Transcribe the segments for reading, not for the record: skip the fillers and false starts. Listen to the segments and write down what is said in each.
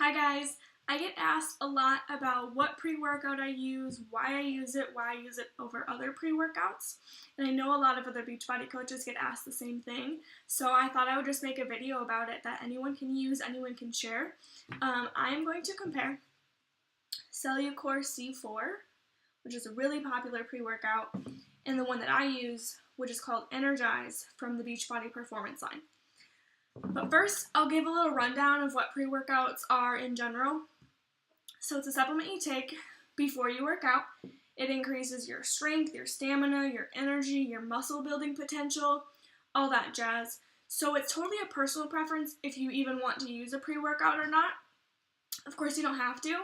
Hi guys, I get asked a lot about what pre-workout I use, why I use it over other pre-workouts, and I know a lot of other Beachbody coaches get asked the same thing, so I thought I would just make a video about it that anyone can use, anyone can share. I am going to compare Cellucor C4, which is a really popular pre-workout, and the one that I use, which is called ENERGIZE from the Beachbody Performance line. But first, I'll give a little rundown of what pre-workouts are in general. So it's a supplement you take before you work out. It increases your strength, your stamina, your energy, your muscle building potential, all that jazz. So it's totally a personal preference if you even want to use a pre-workout or not. Of course, you don't have to,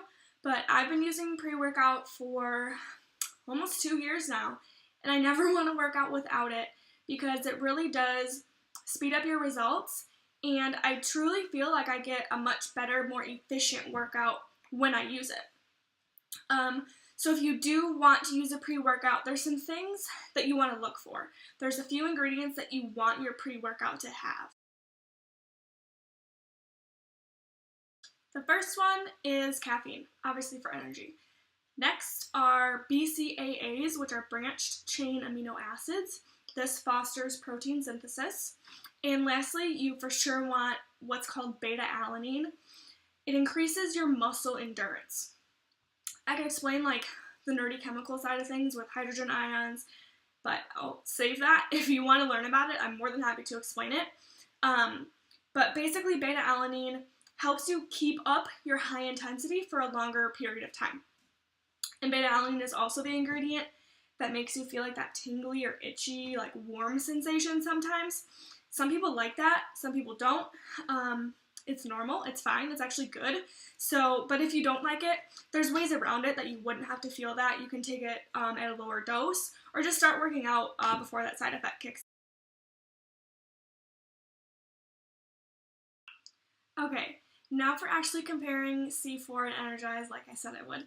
but I've been using pre-workout for almost 2 years now, and I never want to work out without it because it really does speed up your results. And I truly feel like I get a much better, more efficient workout when I use it. So if you do want to use a pre-workout, there's some things that you want to look for. There's a few ingredients that you want your pre-workout to have. The first one is caffeine, obviously for energy. Next are BCAAs, which are branched chain amino acids. This fosters protein synthesis. And lastly, you for sure want what's called beta-alanine. It increases your muscle endurance. I can explain like the nerdy chemical side of things with hydrogen ions, but I'll save that. If you want to learn about it, I'm more than happy to explain it. But basically, beta-alanine helps you keep up your high intensity for a longer period of time. And beta-alanine is also the ingredient that makes you feel like that tingly or itchy, like warm sensation sometimes. Some people like that, some people don't. It's normal, it's fine, it's actually good. So, but if you don't like it, there's ways around it that you wouldn't have to feel that. You can take it at a lower dose, or just start working out before that side effect kicks in. Okay, now for actually comparing C4 and ENERGIZE like I said I would.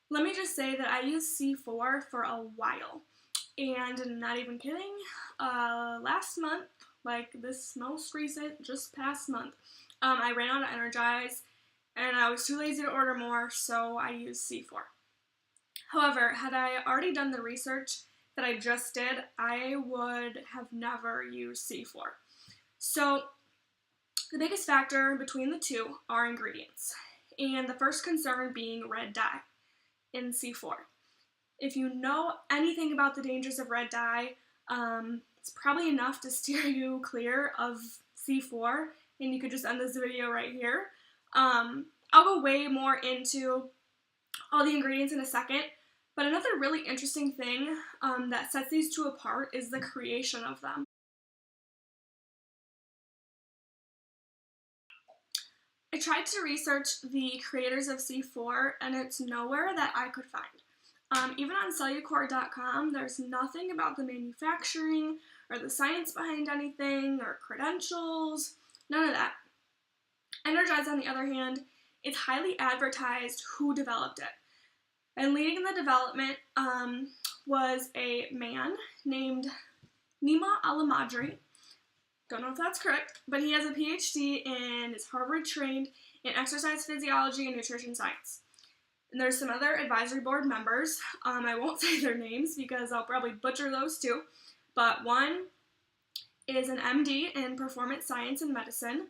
Let me just say that I used C4 for a while, and not even kidding, last month, like this most recent, just past month, I ran out of ENERGIZE, and I was too lazy to order more, so I used C4. However, had I already done the research that I just did, I would have never used C4. So, the biggest factor between the two are ingredients, and the first concern being red dye in C4. If you know anything about the dangers of red dye, it's probably enough to steer you clear of C4, and you could just end this video right here. I'll go way more into all the ingredients in a second, but another really interesting thing that sets these two apart is the creation of them. I tried to research the creators of C4, and it's nowhere that I could find. Even on Cellucor.com, there's nothing about the manufacturing or the science behind anything or credentials, none of that. ENERGIZE, on the other hand, it's highly advertised who developed it. And leading the development was a man named Nima Alamadri. Don't know if that's correct, but he has a PhD and is Harvard trained in exercise physiology and nutrition science. And there's some other advisory board members. I won't say their names because I'll probably butcher those too. But one is an MD in performance science and medicine.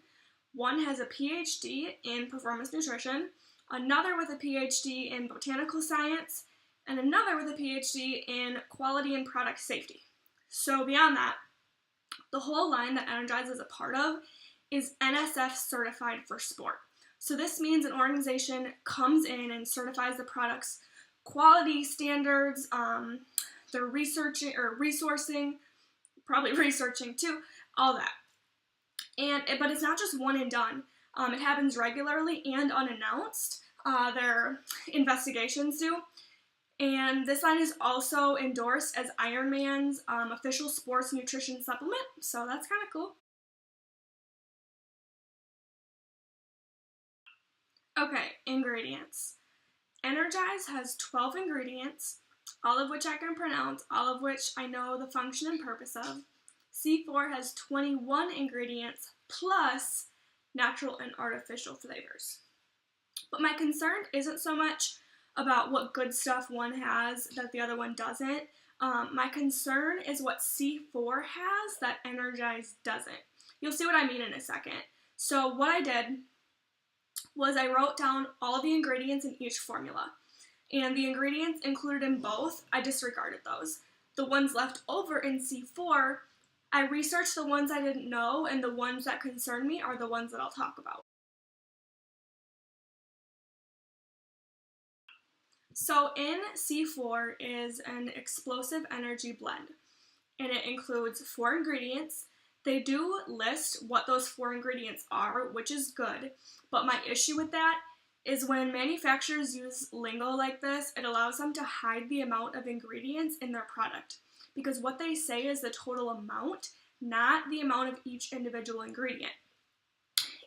One has a PhD in performance nutrition. Another with a PhD in botanical science. And another with a PhD in quality and product safety. So beyond that, the whole line that ENERGIZE is a part of is NSF certified for sport. So this means an organization comes in and certifies the product's quality standards, they're researching or resourcing, probably researching too, all that. But it's not just one and done. It happens regularly and unannounced. Their investigations do. And this line is also endorsed as Ironman's official sports nutrition supplement, so that's kind of cool. Okay, ingredients. ENERGIZE has 12 ingredients, all of which I can pronounce, all of which I know the function and purpose of. C4 has 21 ingredients plus natural and artificial flavors. But my concern isn't so much about what good stuff one has that the other one doesn't. My concern is what C4 has that ENERGIZE doesn't. You'll see what I mean in a second. So what I did was I wrote down all of the ingredients in each formula. And the ingredients included in both, I disregarded those. The ones left over in C4, I researched the ones I didn't know, and the ones that concern me are the ones that I'll talk about. So in C4 is an explosive energy blend, and it includes 4 ingredients. They do list what those 4 ingredients are, which is good, but my issue with that is when manufacturers use lingo like this, it allows them to hide the amount of ingredients in their product, because what they say is the total amount, not the amount of each individual ingredient.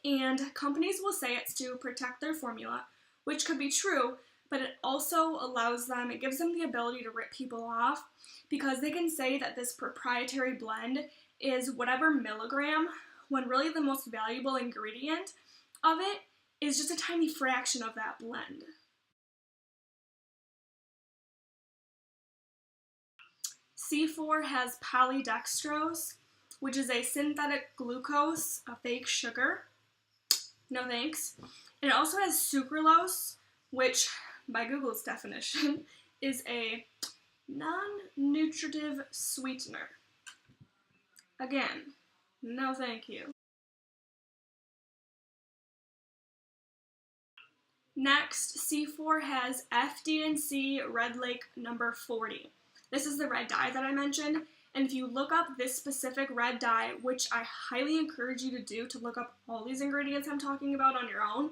And companies will say it's to protect their formula, which could be true, but it also it gives them the ability to rip people off, because they can say that this proprietary blend is whatever milligram, when really the most valuable ingredient of it is just a tiny fraction of that blend. C4 has polydextrose, which is a synthetic glucose, a fake sugar. No thanks. And it also has sucralose, which, by Google's definition, is a non-nutritive sweetener. Again, no thank you. Next, C4 has FD&C Red Lake number 40. This is the red dye that I mentioned, and if you look up this specific red dye, which I highly encourage you to do, to look up all these ingredients I'm talking about on your own,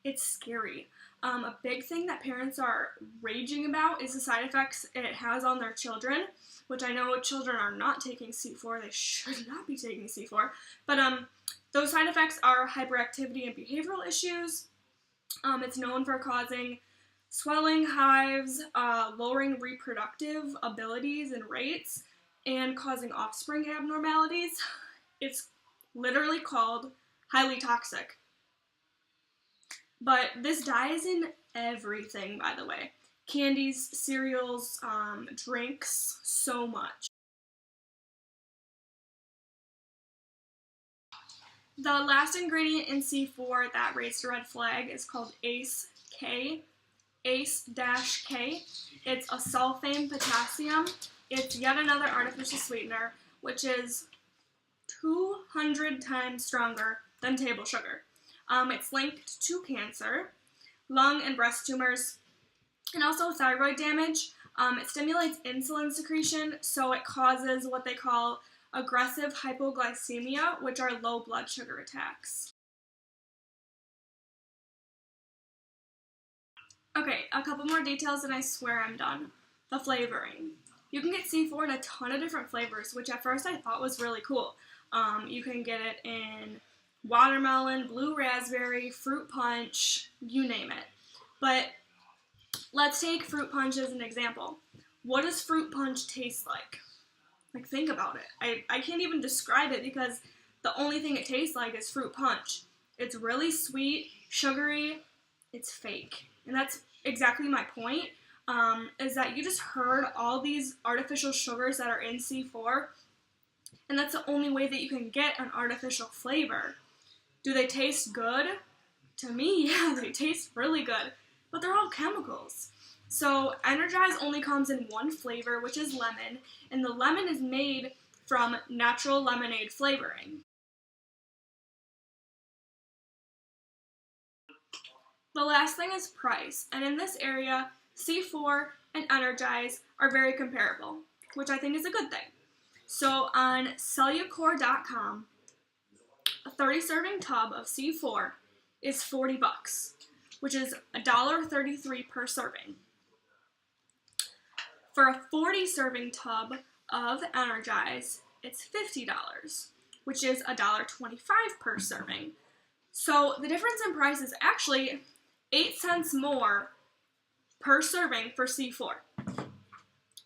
it's scary. A big thing that parents are raging about is the side effects it has on their children, which I know children are not taking C4. They should not be taking C4. But those side effects are hyperactivity and behavioral issues. It's known for causing swelling, hives, lowering reproductive abilities and rates, and causing offspring abnormalities. It's literally called highly toxic. But this dye is in everything, by the way. Candies, cereals, drinks, so much. The last ingredient in C4 that raised a red flag is called ACE-K. ACE-K. It's a sulfame potassium. It's yet another artificial sweetener, which is 200 times stronger than table sugar. It's linked to cancer, lung and breast tumors, and also thyroid damage. It stimulates insulin secretion, so it causes what they call aggressive hypoglycemia, which are low blood sugar attacks. Okay, a couple more details and I swear I'm done. The flavoring. You can get C4 in a ton of different flavors, which at first I thought was really cool. You can get it in watermelon, blue raspberry, fruit punch, you name it. But let's take fruit punch as an example. What does fruit punch taste like? Like, think about it. I can't even describe it because the only thing it tastes like is fruit punch. It's really sweet, sugary, it's fake. And that's exactly my point, is that you just heard all these artificial sugars that are in C4, and that's the only way that you can get an artificial flavor. Do they taste good? To me, yeah, they taste really good, but they're all chemicals. So ENERGIZE only comes in one flavor, which is lemon, and the lemon is made from natural lemonade flavoring. The last thing is price, and in this area, C4 and ENERGIZE are very comparable, which I think is a good thing. So on cellucor.com, a 30-serving tub of C4 is $40, which is $1.33 per serving. For a 40-serving tub of ENERGIZE, it's $50, which is $1.25 per serving. So the difference in price is actually 8 cents more per serving for C4.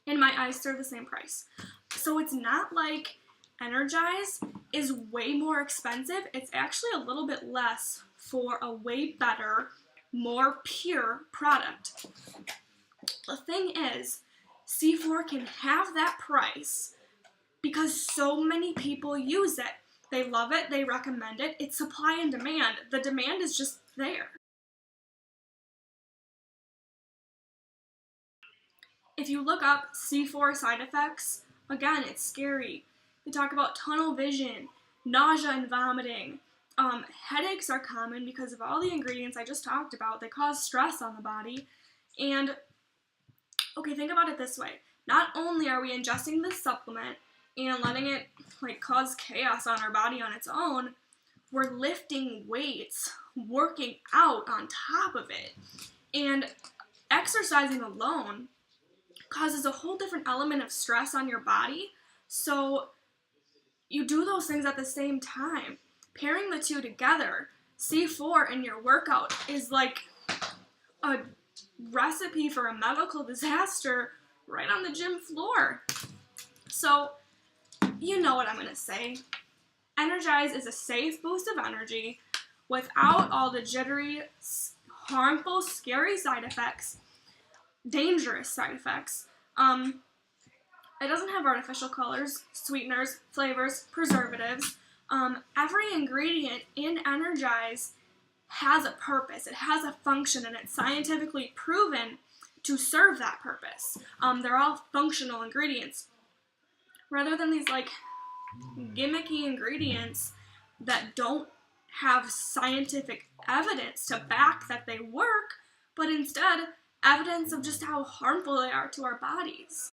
In my eyes, they're the same price. So it's not like ENERGIZE is way more expensive. It's actually a little bit less for a way better, more pure product. The thing is, C4 can have that price because so many people use it. They love it, they recommend it, it's supply and demand. The demand is just there. If you look up C4 side effects, again, it's scary. They talk about tunnel vision, nausea and vomiting. Headaches are common because of all the ingredients I just talked about. They cause stress on the body. And, okay, think about it this way. Not only are we ingesting this supplement and letting it cause chaos on our body on its own, we're lifting weights, working out on top of it. And exercising alone causes a whole different element of stress on your body. So you do those things at the same time. Pairing the two together, C4 in your workout is like a recipe for a medical disaster right on the gym floor. So, you know what I'm going to say. ENERGIZE is a safe boost of energy without all the jittery, harmful, scary side effects, dangerous side effects. It doesn't have artificial colors, sweeteners, flavors, preservatives. Every ingredient in ENERGIZE has a purpose, it has a function, and it's scientifically proven to serve that purpose. They're all functional ingredients. Rather than these gimmicky ingredients that don't have scientific evidence to back that they work, but instead evidence of just how harmful they are to our bodies.